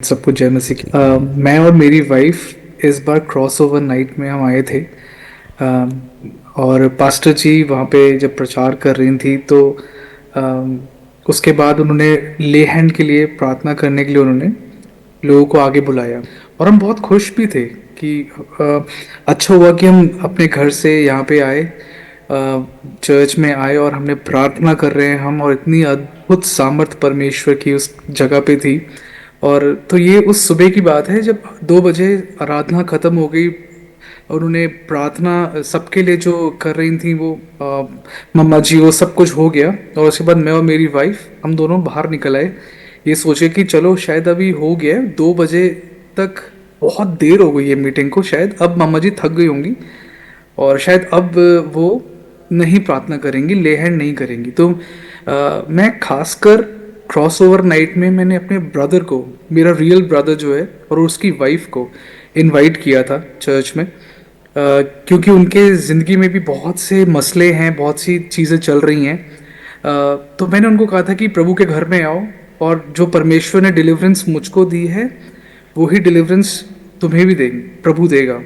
सबको जय मसीह की। मैं और मेरी वाइफ इस बार क्रॉसओवर नाइट में हम आए थे। और पास्टर जी वहाँ पे जब प्रचार कर रही थी तो उसके बाद उन्होंने ले हैंड के लिए प्रार्थना करने के लिए उन्होंने लोगों को आगे बुलाया। और हम बहुत खुश भी थे कि अच्छा हुआ कि हम अपने घर से यहाँ पे आए, चर्च में आए और हमने प्रार्थना कर रहे हैं हम, और इतनी अद्भुत सामर्थ परमेश्वर की उस जगह पे थी। और तो ये उस सुबह की बात है जब 2 बजे आराधना खत्म हो गई। उन्होंने प्रार्थना सबके लिए जो कर रही थी वो मम्मा जी, वो सब कुछ हो गया। और उसके बाद मैं और मेरी वाइफ हम दोनों बाहर निकल आए, ये सोचे कि चलो शायद अभी हो गया है 2 बजे तक, बहुत देर हो गई है मीटिंग को, शायद अब मम्मा जी थक गई होंगी और शायद अब वो नहीं प्रार्थना करेंगी, ले हैंड नहीं करेंगी। तो मैं खासकर क्रॉसओवर नाइट में मैंने अपने ब्रदर को, मेरा रियल ब्रदर जो है, और उसकी वाइफ को इनवाइट किया था चर्च में, क्योंकि उनके ज़िंदगी में भी बहुत से मसले हैं, बहुत सी चीज़ें चल रही हैं। तो मैंने उनको कहा था कि प्रभु के घर में आओ, और जो परमेश्वर ने डिलीवरेंस मुझको दी है वही डिलीवरेंस तुम्हें भी देंगे, प्रभु देगा।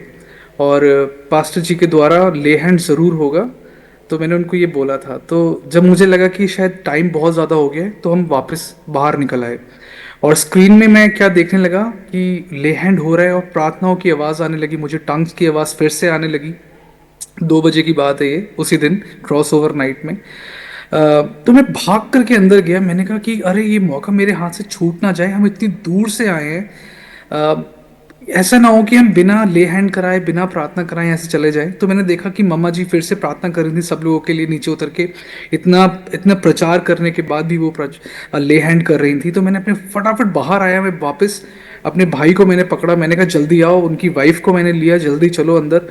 और पास्टर जी के द्वारा ले हैंड ज़रूर होगा। तो मैंने उनको ये बोला था। तो जब मुझे लगा कि शायद टाइम बहुत ज़्यादा हो गया है तो हम वापस बाहर निकल आए, और स्क्रीन में मैं क्या देखने लगा कि ले हैंड हो रहा है और प्रार्थनाओं की आवाज़ आने लगी, मुझे टंग्स की आवाज़ फिर से आने लगी। 2 बजे की बात है ये, उसी दिन क्रॉस ओवर नाइट में। तो मैं भाग करके अंदर गया, मैंने कहा कि अरे ये मौका मेरे हाथ से छूट ना जाए, हम इतनी दूर से आए हैं। ऐसा ना हो कि हम बिना ले हैंड कराए, बिना प्रार्थना कराए ऐसे चले जाए। तो मैंने देखा कि मम्मा जी फिर से प्रार्थना कर रही थी सब लोगों के लिए नीचे उतर के, इतना इतना प्रचार करने के बाद भी वो ले हैंड कर रही थी। तो मैंने अपने फटाफट बाहर आया, मैं वापस अपने भाई को मैंने पकड़ा, मैंने कहा जल्दी आओ, उनकी वाइफ को मैंने लिया, जल्दी चलो अंदर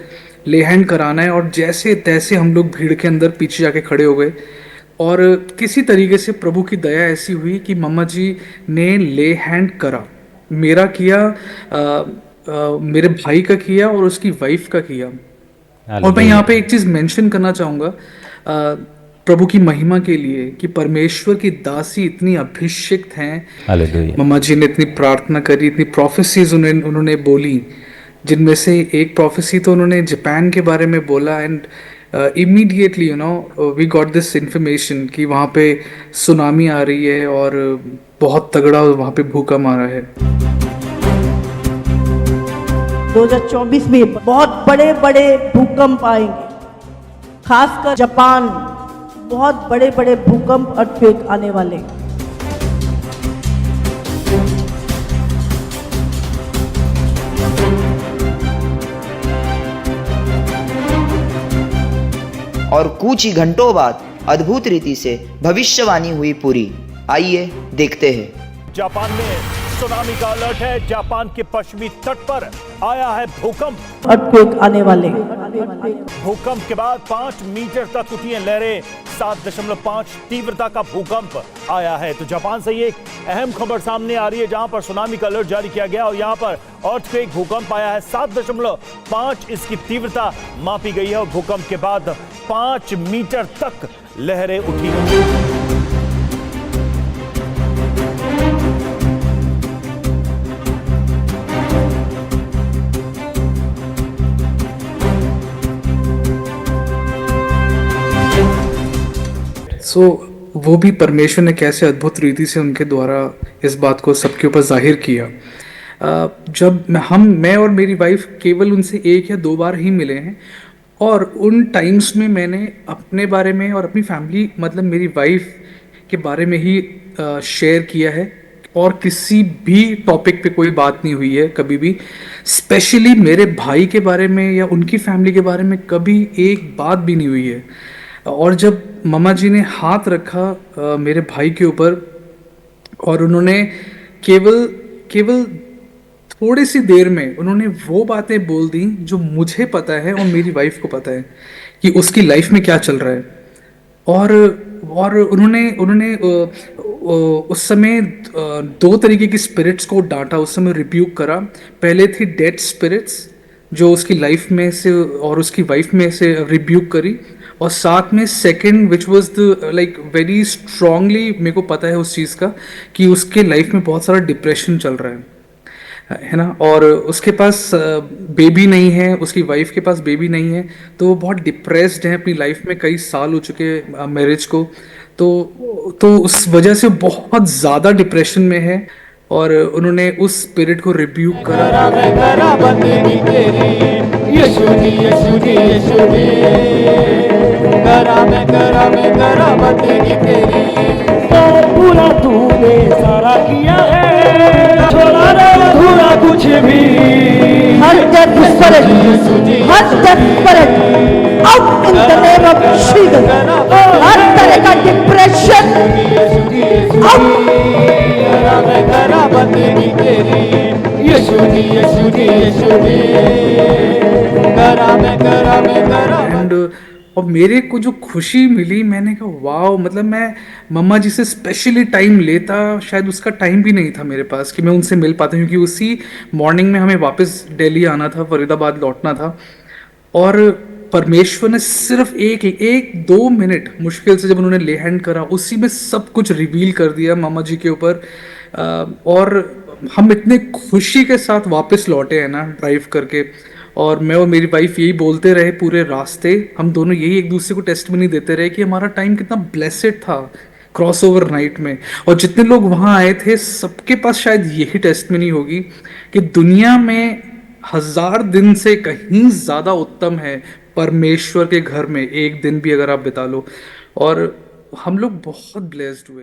ले हैंड कराना है। और जैसे तैसे हम लोग भीड़ के अंदर पीछे जाके खड़े हो गए, और किसी तरीके से प्रभु की दया ऐसी हुई कि मम्मा जी ने ले हैंड करा, मेरा किया, मेरे भाई का किया और उसकी वाइफ का किया। और मैं यहाँ हालेलुया। पे एक चीज मेंशन करना चाहूंगा, प्रभु की महिमा के लिए, कि परमेश्वर की दासी इतनी अभिषिक्त हैं। हालेलुया। मम्मा जी ने इतनी प्रार्थना करी, इतनी प्रोफेसीज उन्होंने बोली, जिनमें से एक प्रोफेसी तो उन्होंने जापान के बारे में बोला। And immediately we got this information कि वहाँ पे सुनामी आ रही है और बहुत तगड़ा वहाँ पे भूकंप आ रहा है। 2024 में बहुत बड़े बड़े भूकंप आएंगे, खासकर जापान, बहुत बड़े बड़े भूकंप अर्थक्वेक आने वाले। और कुछ ही घंटों बाद अद्भुत रीति से भविष्यवाणी हुई पूरी। आइए देखते हैं। जापान में सुनामी का अलर्ट है। जापान के पश्चिमी तट पर आया है भूकंप। अर्थक्वेक आने वाले। भूकंप के बाद 5 मीटर तक उठी हैं लहरें। 7.5 तीव्रता का भूकंप आया है। तो जापान से ये एक अहम खबर सामने आ रही है, जहां पर सुनामी का अलर्ट जारी किया गया और यहां पर अर्थक्वेक भूकंप आया है। 7.5 इसकी तीव्रता मापी गई है और भूकंप के बाद 5 मीटर तक लहरें उठी हैं। वो भी परमेश्वर ने कैसे अद्भुत रीति से उनके द्वारा इस बात को सबके ऊपर जाहिर किया। जब मैं और मेरी वाइफ केवल उनसे 1 या 2 बार ही मिले हैं, और उन टाइम्स में मैंने अपने बारे में और अपनी फैमिली, मतलब मेरी वाइफ के बारे में ही शेयर किया है, और किसी भी टॉपिक पे कोई बात नहीं हुई है कभी भी। स्पेशली मेरे भाई के बारे में या उनकी फैमिली के बारे में कभी एक बात भी नहीं हुई है। और जब मम्मा जी ने हाथ रखा मेरे भाई के ऊपर, और उन्होंने केवल केवल थोड़ी सी देर में उन्होंने वो बातें बोल दी जो मुझे पता है और मेरी वाइफ को पता है कि उसकी लाइफ में क्या चल रहा है। और उन्होंने उन्होंने उस समय 2 तरीके की स्पिरिट्स को डांटा, उस समय रिब्यूक करा। पहले थी डेड स्पिरिट्स जो उसकी लाइफ में से और उसकी वाइफ में से रिब्यूक करी, और साथ में second which was the like very strongly, मेरे को पता है उस चीज़ का कि उसके लाइफ में बहुत सारा डिप्रेशन चल रहा है। है ना। और उसके पास बेबी नहीं है, उसकी वाइफ के पास बेबी नहीं है, तो वो बहुत डिप्रेस्ड है अपनी लाइफ में, कई साल हो चुके मैरिज को। तो उस वजह से वो बहुत ज़्यादा डिप्रेशन में है, और उन्होंने उस स्पिरिट को रिब्यूक करा। करा बंदगी तेरी यीशुनी यीशुनी यीशुनी करा बंदगी तेरी तो पूरा तूने सारा किया है छोड़ा रे अधूरा कुछ भी हर death spirit, her death spirit, out in the name of Jesus. हर तरह का डिप्रेशन करा बंदगी तेरी यीशुनी यीशुनी यीशुनी करा एंड और मेरे को जो खुशी मिली, मैंने कहा वाह, मतलब मैं मम्मा जी से स्पेशली टाइम लेता, शायद उसका टाइम भी नहीं था मेरे पास कि मैं उनसे मिल पाता, क्योंकि उसी मॉर्निंग में हमें वापस दिल्ली आना था, फरीदाबाद लौटना था। और परमेश्वर ने सिर्फ एक दो मिनट मुश्किल से जब उन्होंने ले हैंड करा, उसी में सब कुछ रिवील कर दिया मामा जी के ऊपर। और हम इतने खुशी के साथ वापस लौटे हैं ना ड्राइव करके, और मैं और मेरी वाइफ यही बोलते रहे पूरे रास्ते, हम दोनों यही एक दूसरे को टेस्टमनी देते रहे कि हमारा टाइम कितना ब्लेसेड था क्रॉस ओवर नाइट में। और जितने लोग वहाँ आए थे सबके पास शायद यही टेस्टमनी होगी कि दुनिया में 1000 दिन से कहीं ज़्यादा उत्तम है परमेश्वर के घर में एक दिन भी अगर आप बिता लो। और हम लोग बहुत ब्लेस्ड हुए।